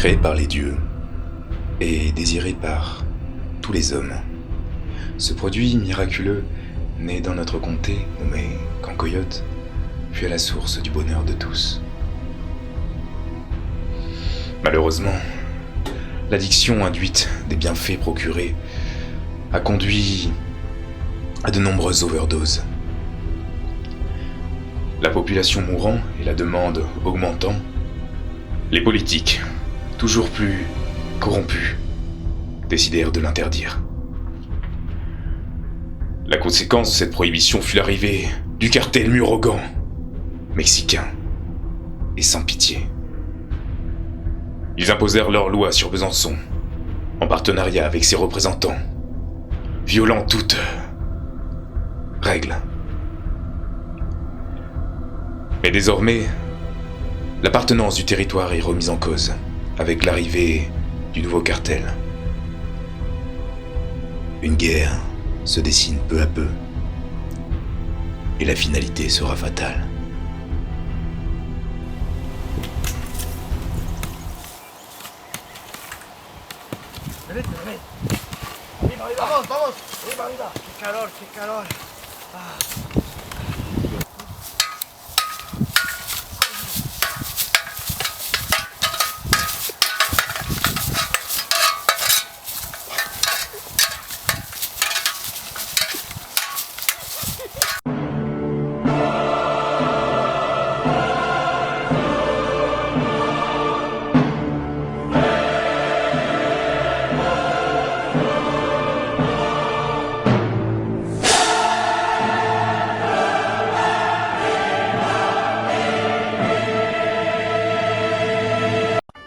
Créé par les dieux et désiré par tous les hommes, ce produit miraculeux, né dans notre comté, nommé Cancoyote, fut à la source du bonheur de tous. Malheureusement, l'addiction induite des bienfaits procurés a conduit à de nombreuses overdoses. La population mourant et la demande augmentant, les politiques, toujours plus corrompus, décidèrent de l'interdire. La conséquence de cette prohibition fut l'arrivée du cartel Murogan, mexicain et sans pitié. Ils imposèrent leur loi sur Besançon, en partenariat avec ses représentants, violant toutes règles. Mais désormais, l'appartenance du territoire est remise en cause, avec l'arrivée du nouveau cartel. Une guerre se dessine peu à peu, et la finalité sera fatale. Vamos, vamos. Arriba, arriba. Qué calor, qué calor.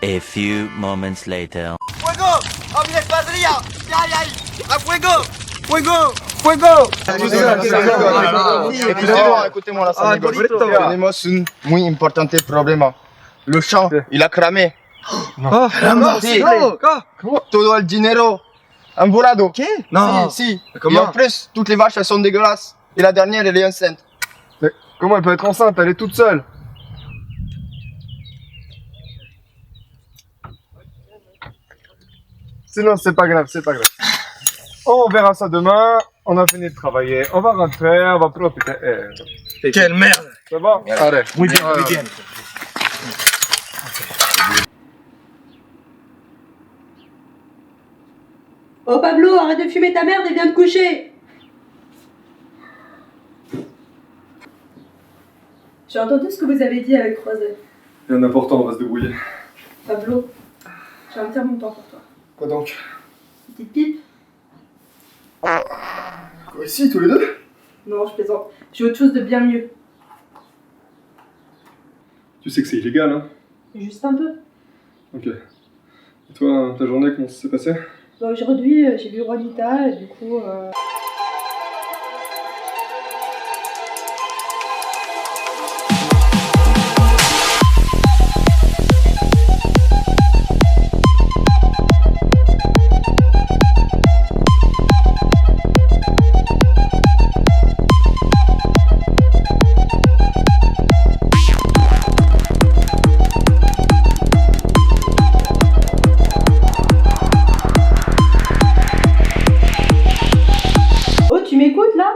A few moments later. ¡Fuego! ¡A mi escuadrilla! ¡Ya, ya! ¡A fuego! ¡Fuego! ¡Fuego! Écoutez-moi là, ça négocie. Tenemos un muy importante problema. Le champ, il a cramé. ¡Caramba! Sí. No. Todo el dinero envolado. ¿Qué? No. Si, si. Et en plus, toutes les vaches, elles sont dégueulasses. Et la dernière, elle est enceinte. Mais comment elle peut être enceinte? Elle est toute seule. Sinon, c'est pas grave, c'est pas grave. On verra ça demain. On a fini de travailler. On va rentrer, on va profiter. ¡Quelle merde! C'est bon? Allez. Muy bien, muy bien. Oh Pablo, arrête de fumer ta merde et viens te coucher. J'ai entendu ce que vous avez dit avec Croiset. Rien d'important, on va se débrouiller. Pablo, j'ai un petit montant pour toi. Quoi donc? Petite pipe? Quoi, ici, tous les deux? Non, je plaisante. J'ai autre chose de bien mieux. Tu sais que c'est illégal, hein? Juste un peu. Ok. Et toi, ta journée, comment ça s'est passé? Bah, aujourd'hui, j'ai vu Juanita et du coup... Oh, tu m'écoutes là?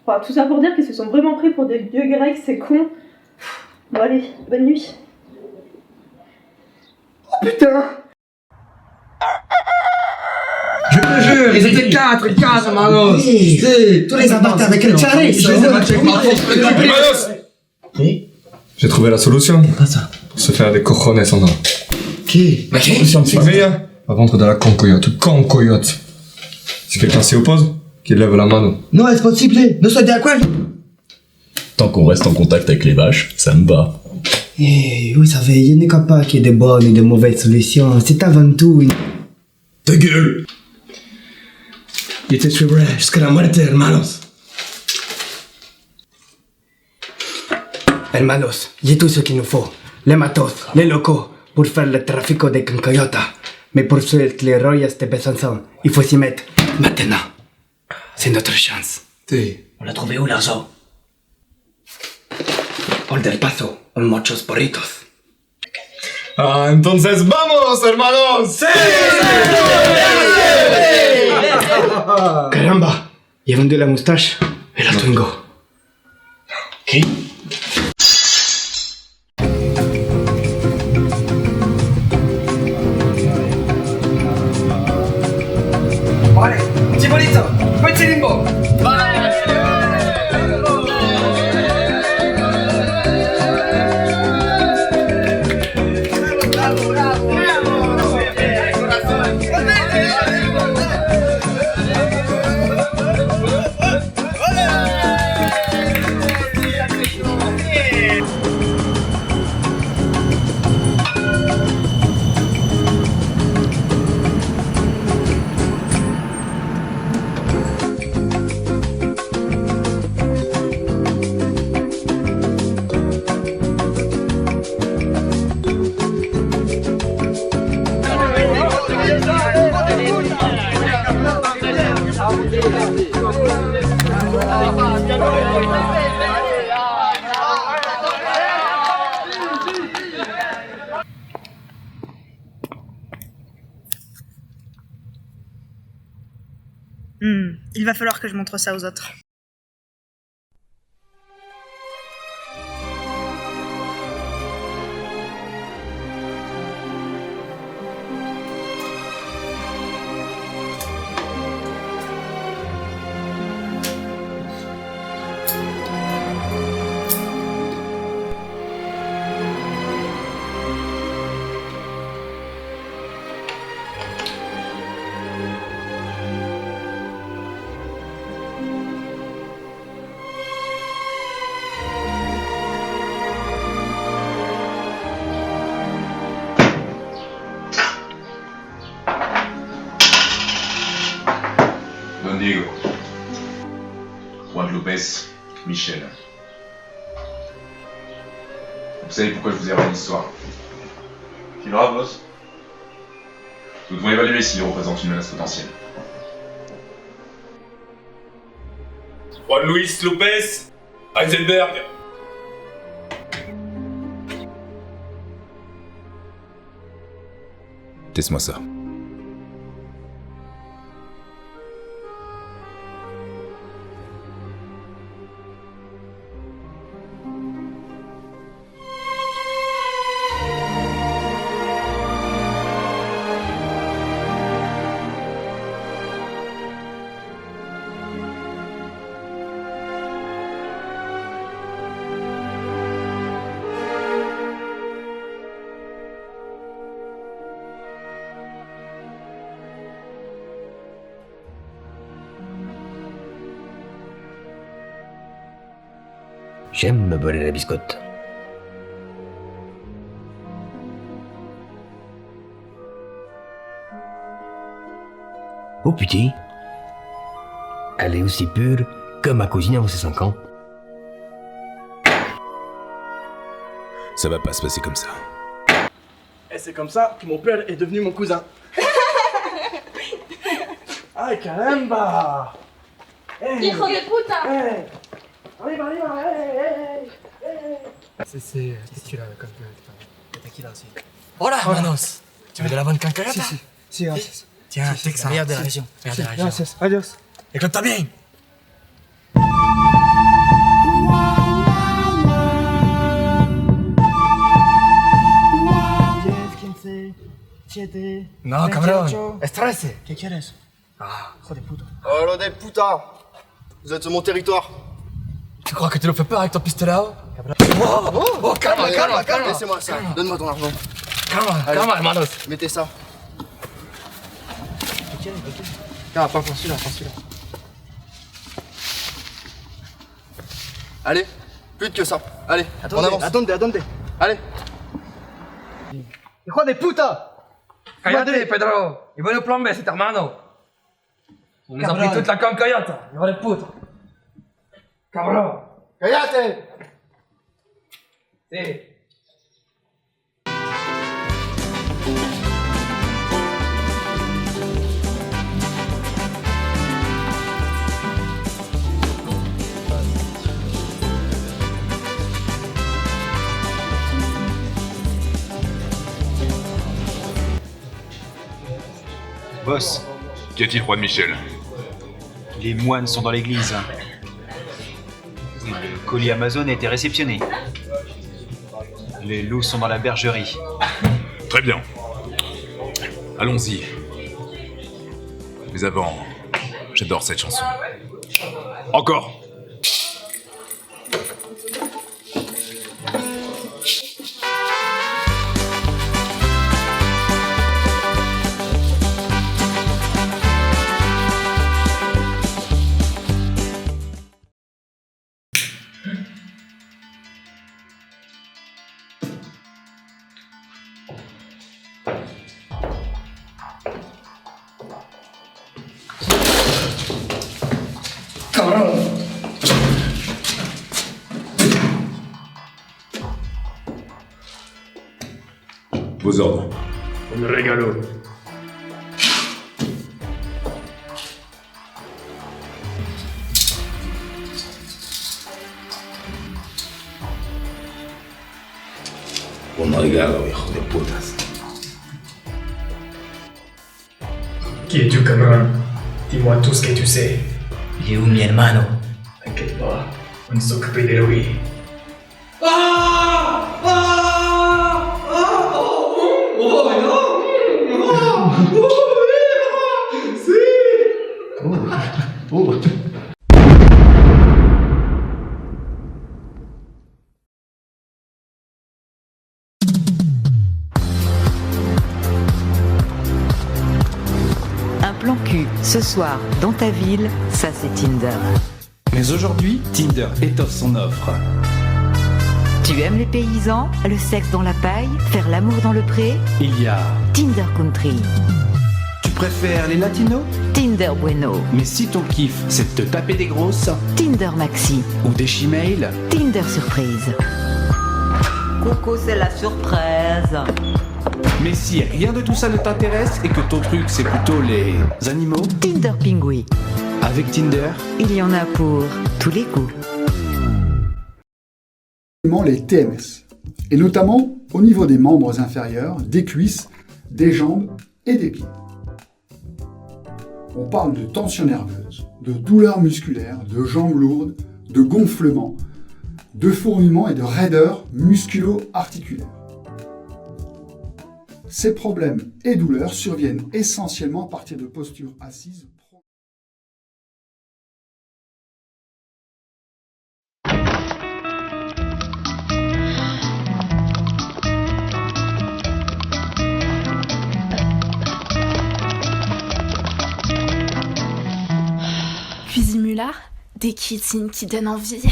Enfin, tout ça pour dire qu'ils se sont vraiment pris pour des dieux grecs, c'est con. Bon allez, bonne nuit. Putain! Je te jure, ils étaient quatre, Manos! Oui, tous les abattés avec le Tcharik! Je les ai battus avec ma force! J'ai trouvé la solution. Pas ça. Pour se faire des cojones en or. Qui? La solution de famille, hein? On va vendre de la Cancoyote. Si quelqu'un s'y oppose, qu'il lève la main. Non, est-ce possible? Ne sois d'accord? Tant qu'on reste en contact avec les vaches, ça me va. Eh, vous savez, il n'y a pas qu'il y ait de bonnes et de mauvaises solutions. C'est avant tout une... Ta gueule! Yo te suivrai jusqu'à la muerte, hermanos. Hermanos, j'ai tout ce qu'il nous faut. Les matos, les locaux, pour faire le trafic de Cancoyota. Mais pour suivre les royas de Besançon, il faut s'y mettre maintenant. C'est notre chance. On l'a trouvé où l'argent? Por del Paso, un muchos burritos. Entonces vamos, hermanos. Caramba, il a vendu la moustache et la Twingo. ¿Qué? Vale, Chibolito, petit limbo. Il va falloir que je montre ça aux autres. Don Diego. Juan Lopez, Michel. Vous savez pourquoi je vous ai ramené l'histoire? C'est grave, boss. Nous devons évaluer s'il représente une menace potentielle. Juan Luis Lopez, Heisenberg. Teste-moi ça. J'aime me beurrer la biscotte. Oh putain, elle est aussi pure que ma cousine avant ses 5 ans. Ça va pas se passer comme ça. Et c'est comme ça que mon père est devenu mon cousin. Ay, caramba! Hijo de puta! Arriba, arriba! C'est celui-là, comme t'as qui là aussi. Hola, hermanos. Tu veux de la bonne cancayota? Si, gracias. Tiens, Texas. Meilleur de la région. Meilleur de la région. Gracias, adiós. Écoute-toi bien. 7. No, cabrón. Es 13. ¿Qué quieres? Ah, Hijo de puta. Oh, des putain! Vous êtes sur mon territoire. tu crois que tu nous fais peur avec ton pistolet? Oh, calme, calme, calme. Laissez-moi ça. Donne-moi ton argent. Calme, calme, hermanos. Mettez ça. Ah, pas celui-là, pas celui-là. Allez, plus que ça. Allez, on avance. Attendez. Allez. Hijo de puta! Cállate, Pedro. Y bueno plan B, cet hermano. On nous a pris toute la cancayota. Hijo de puta. Cabrón. Cállate! Sí. boss. Qu'y a-t-il, roi de Michel? Les moines sont dans l'église. Le colis Amazon a été réceptionné. Les loups sont dans la bergerie. Très bien. Allons-y. Mais avant, j'adore cette chanson. Encore! Vos ordres. Un regalo. Un regalo, hijo de putas. Qui es-tu, camarade? Dis-moi tout ce que tu sais. Il est où mi hermano? T'inquiète pas, on s'occupe de lui. Un plan cul, ce soir, dans ta ville, ça c'est Tinder. Mais aujourd'hui, Tinder étoffe son offre. Tu aimes les paysans, le sexe dans la paille, faire l'amour dans le pré? Il y a Tinder Country. Tu préfères les latinos? Tinder Bueno. Mais si ton kiff, c'est de te taper des grosses Tinder Maxi. ou des chimails, Tinder Surprise. Coucou, c'est la surprise. mais si rien de tout ça ne t'intéresse et que ton truc c'est plutôt les animaux, Tinder Pingui. avec Tinder, Il y en a pour tous les goûts. Les TMS, et notamment au niveau des membres inférieurs, des cuisses, des jambes et des pieds. On parle de tension nerveuse, de douleurs musculaires, de jambes lourdes, de gonflements, de fourmillements et de raideurs musculo-articulaires. Ces problèmes et douleurs surviennent essentiellement à partir de postures assises. Cuisimula, des cuisines qui donnent envie.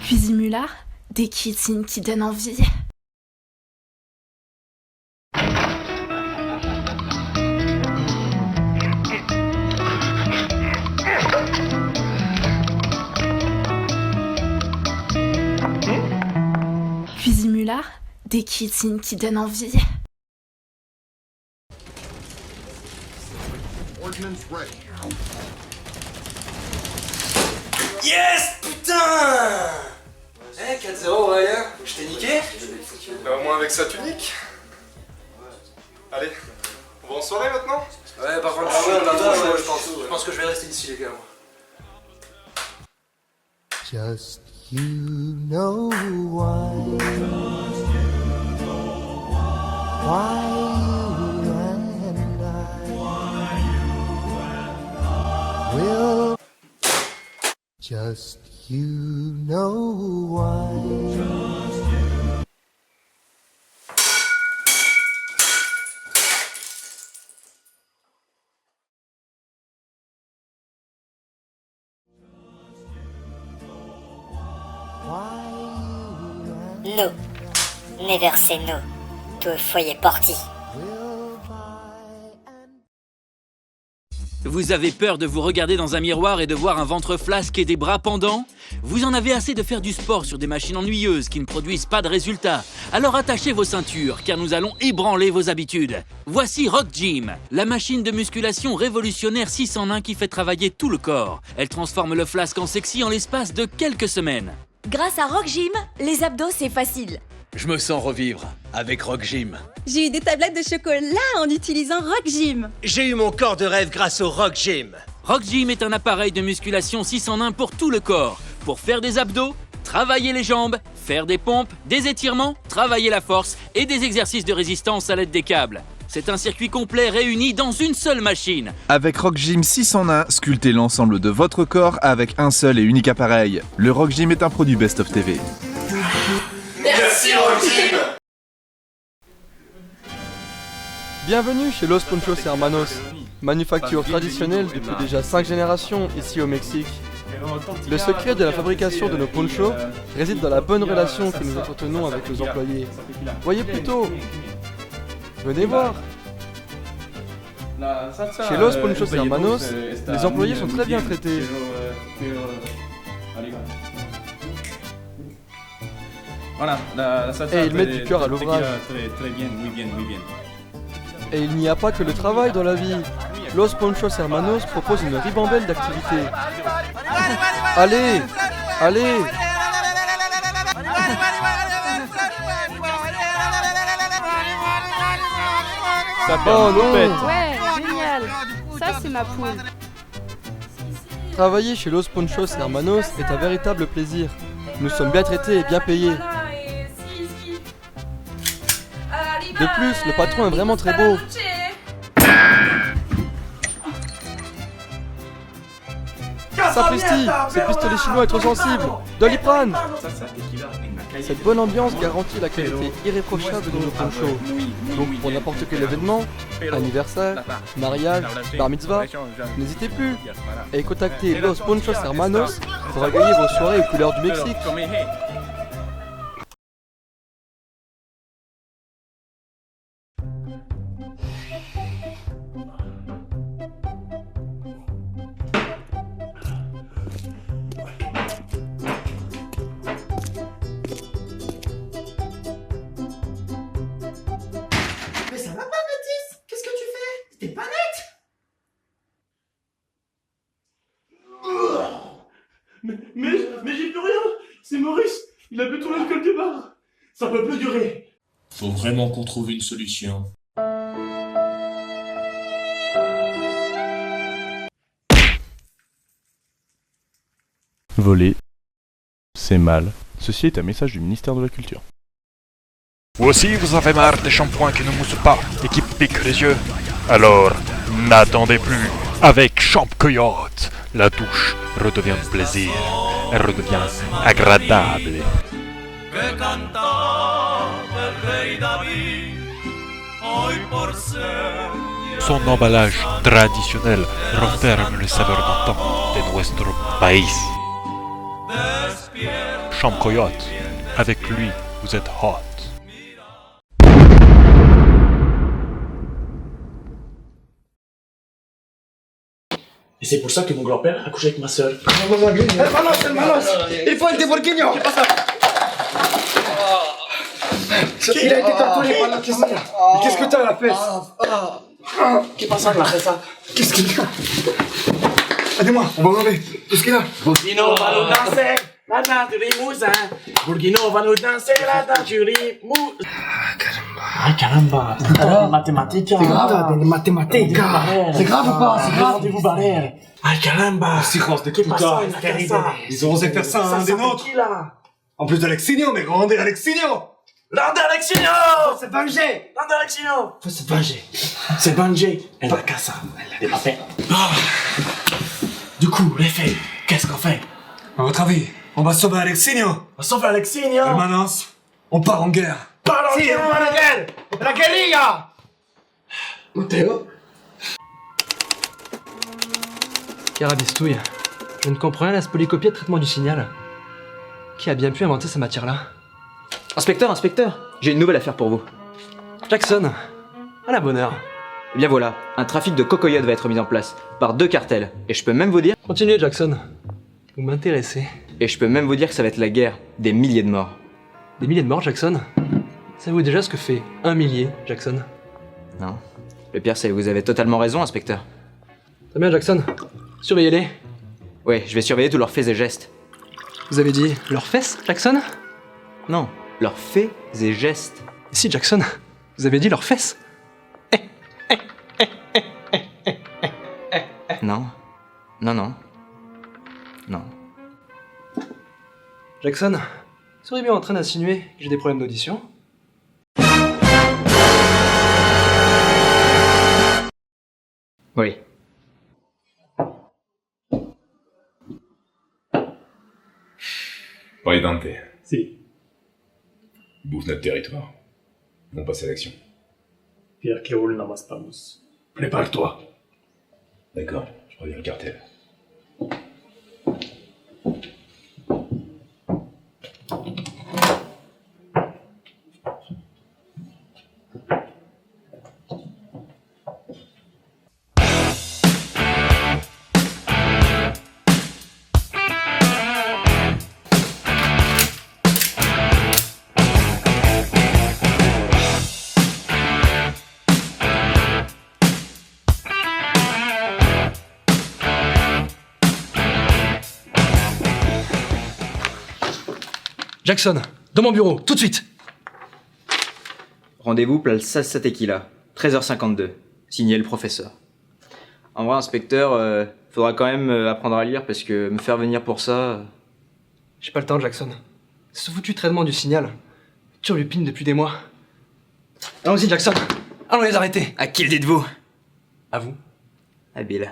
Cuisimula, des cuisines qui donnent envie. Cuisimula, des cuisines qui donnent envie. Yes, putain! 4-0 Aurélien, je t'ai niqué? Bah au moins avec sa tunique. Allez, on va en soirée maintenant? Ouais, par contre, je pense que je vais rester ici les gars. Just you know why you and I will just you know why. No, never say no to a foyer party. Vous avez peur de vous regarder dans un miroir et de voir un ventre flasque et des bras pendants? Vous en avez assez de faire du sport sur des machines ennuyeuses qui ne produisent pas de résultats? Alors attachez vos ceintures, car nous allons ébranler vos habitudes. Voici Rock Gym, la machine de musculation révolutionnaire 6 en 1 qui fait travailler tout le corps. Elle transforme le flasque en sexy en l'espace de quelques semaines. Grâce à Rock Gym, les abdos c'est facile. Je me sens revivre avec Rock Gym. J'ai eu des tablettes de chocolat en utilisant Rock Gym. J'ai eu mon corps de rêve grâce au Rock Gym. Rock Gym est un appareil de musculation 6 en 1 pour tout le corps. Pour faire des abdos, travailler les jambes, faire des pompes, des étirements, travailler la force et des exercices de résistance à l'aide des câbles. C'est un circuit complet réuni dans une seule machine. Avec Rock Gym 6 en 1, sculptez l'ensemble de votre corps avec un seul et unique appareil. Le Rock Gym est un produit Best of TV. Merci Rock Gym. Bienvenue chez Los Ponchos Hermanos, manufacture traditionnelle depuis déjà 5 générations ici au Mexique. Le secret de la fabrication de nos ponchos réside dans la bonne relation que nous entretenons avec nos employés. Voyez plutôt, venez voir. Chez Los Ponchos Hermanos, les employés sont très bien traités. Et ils mettent du cœur à l'ouvrage. Et il n'y a pas que le travail dans la vie. Los Ponchos Hermanos propose une ribambelle d'activités. Allez, allez. Oh non. Ouais, génial. Ça, c'est ma poule. Travailler chez Los Ponchos Hermanos est un véritable plaisir. Nous sommes bien traités et bien payés. De plus, le patron est vraiment très beau. Sapristi, ce pistolet chinois est trop sensible. Doliprane. Cette bonne ambiance garantit la qualité irréprochable de nos ponchos. Donc pour n'importe quel événement, anniversaire, mariage, bar mitzvah, n'hésitez plus et contactez Los Ponchos Hermanos pour égayer vos soirées aux couleurs du Mexique. Mais j'ai plus rien. C'est Maurice. Il a bu tout l'alcool du bar. Ça peut plus durer. Faut vraiment qu'on trouve une solution. Voler, c'est mal. Ceci est un message du ministère de la Culture. Vous aussi, vous avez marre des shampoings qui ne moussent pas et qui piquent les yeux? Alors, n'attendez plus. Avec Champ Coyote, la douche redevient plaisir. Elle redevient agréable. Son emballage traditionnel renferme les saveurs d'antan de notre pays. Champ Coyote, avec lui, vous êtes hot. Et c'est pour ça que mon grand-père a couché avec ma soeur. Manos, il faut être bourguignon. Il a été torturé par la question. Qu'est-ce que t'as à la fesse? Qu'est-ce que ça, ça? Qu'est-ce qu'il y a? Aidez-moi, on va enlever. Qu'est-ce qu'il y a? Bourguignon va nous danser la danse du limousin. Bourguignon va nous danser la danse du limousin. Ah caramba. Alors, mathématiques. C'est grave, des mathématiques. C'est grave ou pas? C'est grave. Rendez-vous barrière. Ah caramba. Silence de putain. Ils ont osé faire ça à un des nôtres. En plus d'Alexinho, mais grande Alexinho. Grande Alexinho. Faut se venger. Grande Alexinho. Faut se venger. Se venger. En la casa. Des papiers. Du coup, les faits, qu'est-ce qu'on fait? À votre avis, on va sauver Alexinho. On va sauver Alexinho. Hermanos, on part en guerre. Si, on va la guerre. La guérilla. Théo. Carabistouille, je ne comprends rien à ce polycopier de traitement du signal. Qui a bien pu inventer cette matière-là? Inspecteur, j'ai une nouvelle affaire pour vous. Jackson, à la bonne heure. Eh bien voilà, un trafic de cocoyotes va être mis en place, par 2 cartels. Et je peux même vous dire... Continuez, Jackson. Vous m'intéressez. Et je peux même vous dire que ça va être la guerre, des milliers de morts. Des milliers de morts, Jackson? Savez-vous déjà ce que fait 1 millier, Jackson? Non. Le pire, c'est que vous avez totalement raison, inspecteur. Très bien, Jackson. Surveillez-les. Ouais, je vais surveiller tous leurs faits et gestes. Vous avez dit leurs fesses, Jackson? Non, leurs faits et gestes. Si, Jackson, vous avez dit leurs fesses. Non. Non, non. Non. Jackson, seriez bien en train d'insinuer que j'ai des problèmes d'audition? Oui. Dante. Si. Ils bouffent notre territoire. Ils vont passer à l'action. Pierre Cléol n'amasse pas mousse. Prépare-toi. D'accord, je reviens le cartel. Jackson, dans mon bureau, tout de suite. Rendez-vous place Tequila, 13h52. Signé le professeur. En vrai, inspecteur, faudra quand même apprendre à lire parce que me faire venir pour ça... J'ai pas le temps, Jackson. Ce foutu traitement du signal turlupine depuis des mois. Allons-y, Jackson. Allons les arrêter. À qui le dites-vous? À vous. À Bill.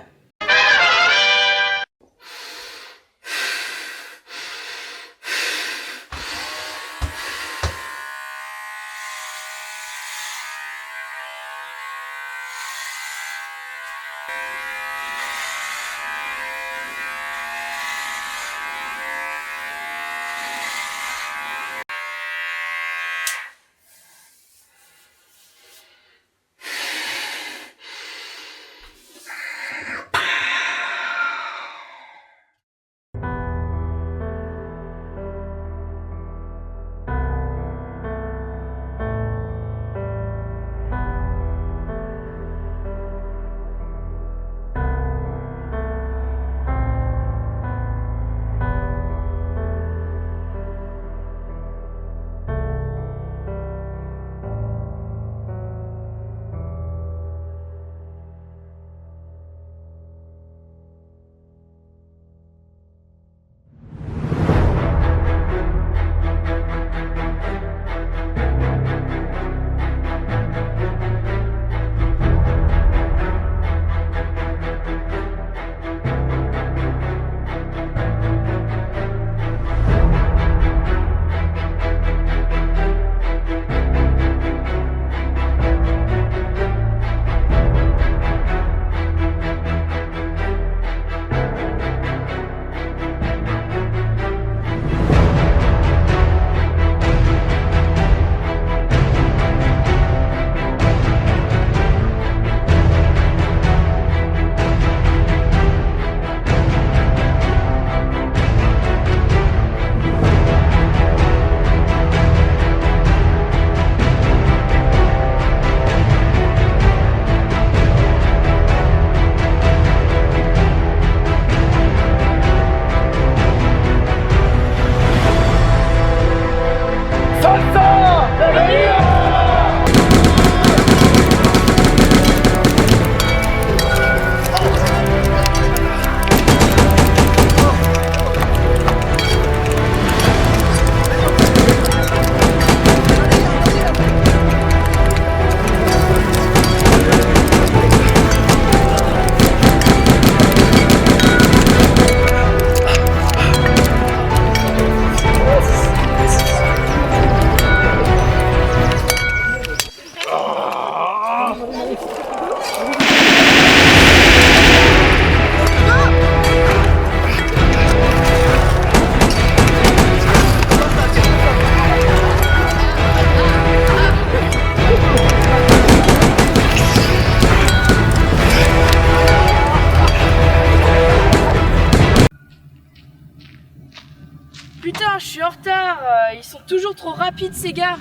putain, je suis en retard. Ils sont toujours trop rapides, ces gars.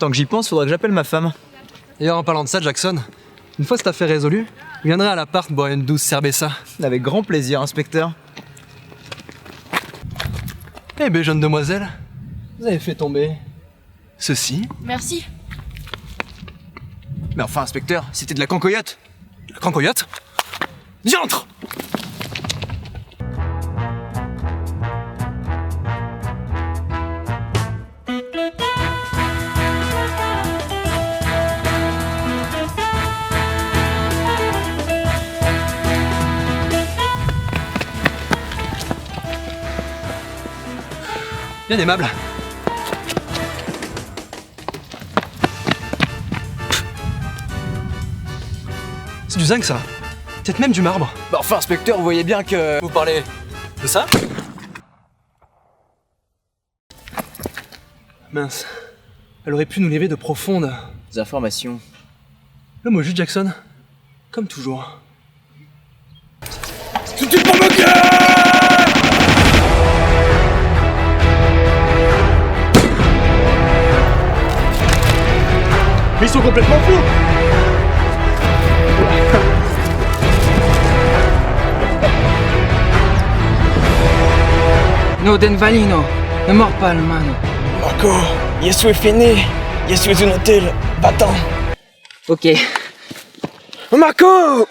Tant que j'y pense, faudrait que j'appelle ma femme. Et en parlant de ça, Jackson, une fois cette affaire résolue, je viendrai à l'appart boire une douce cerveza. Avec grand plaisir, inspecteur. Eh ben, jeune demoiselle, vous avez fait tomber ceci. Merci. Mais enfin, inspecteur, c'était de la cancoyote. La cancoyote? Diantre! Bien aimable. C'est du zinc, ça. Peut-être même du marbre. Bah enfin, inspecteur, vous voyez bien que... Vous parlez de ça? Mince. Elle aurait pu nous livrer de profondes informations. Le mot juste, Jackson. Comme toujours. Tout est pour me gueule! Mais ils sont complètement fous! No, Denvalino, ne mords pas, hermano. Marco, je suis fini. Je suis un hôtel. Va-t'en. Ok. Marco!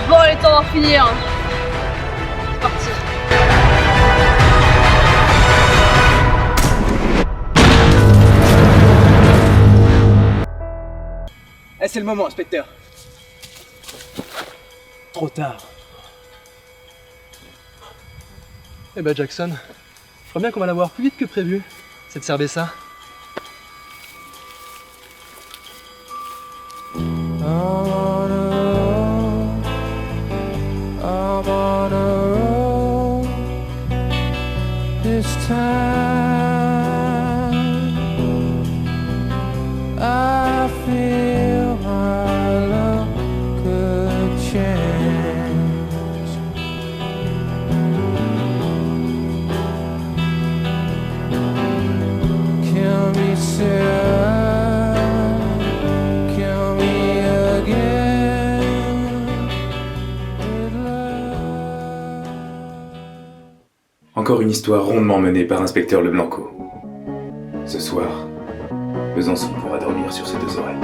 Bon, il est temps d'en finir. C'est parti. Eh, c'est le moment, inspecteur. Trop tard. Eh ben, Jackson, je crois bien qu'on va l'avoir plus vite que prévu, cette cerveza. Encore une histoire rondement menée par Inspecteur Leblanco. Ce soir, Besançon pourra dormir sur ses deux oreilles.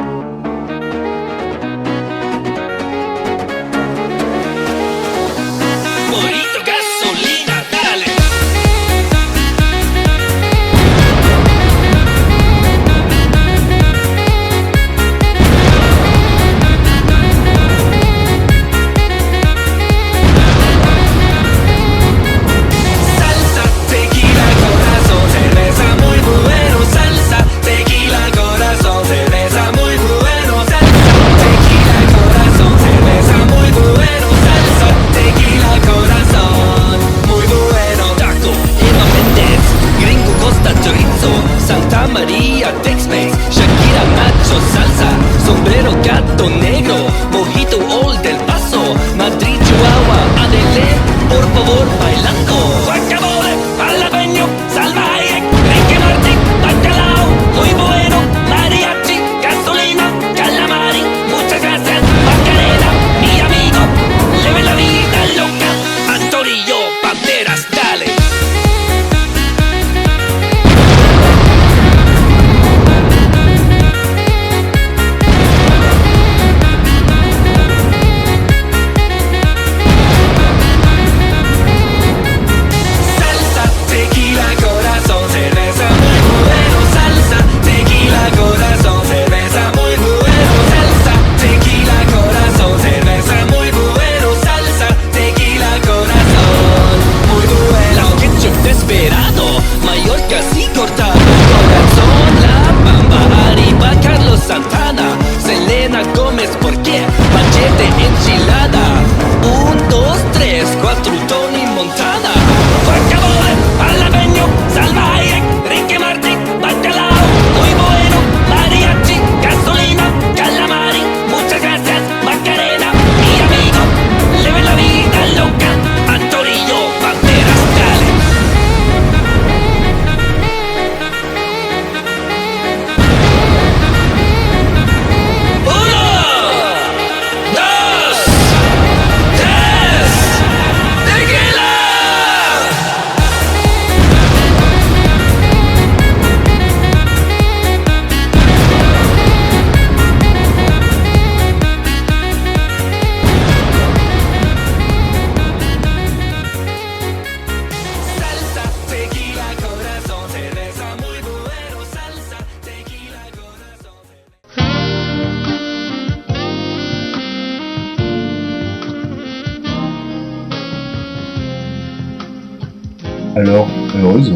alors heureuse.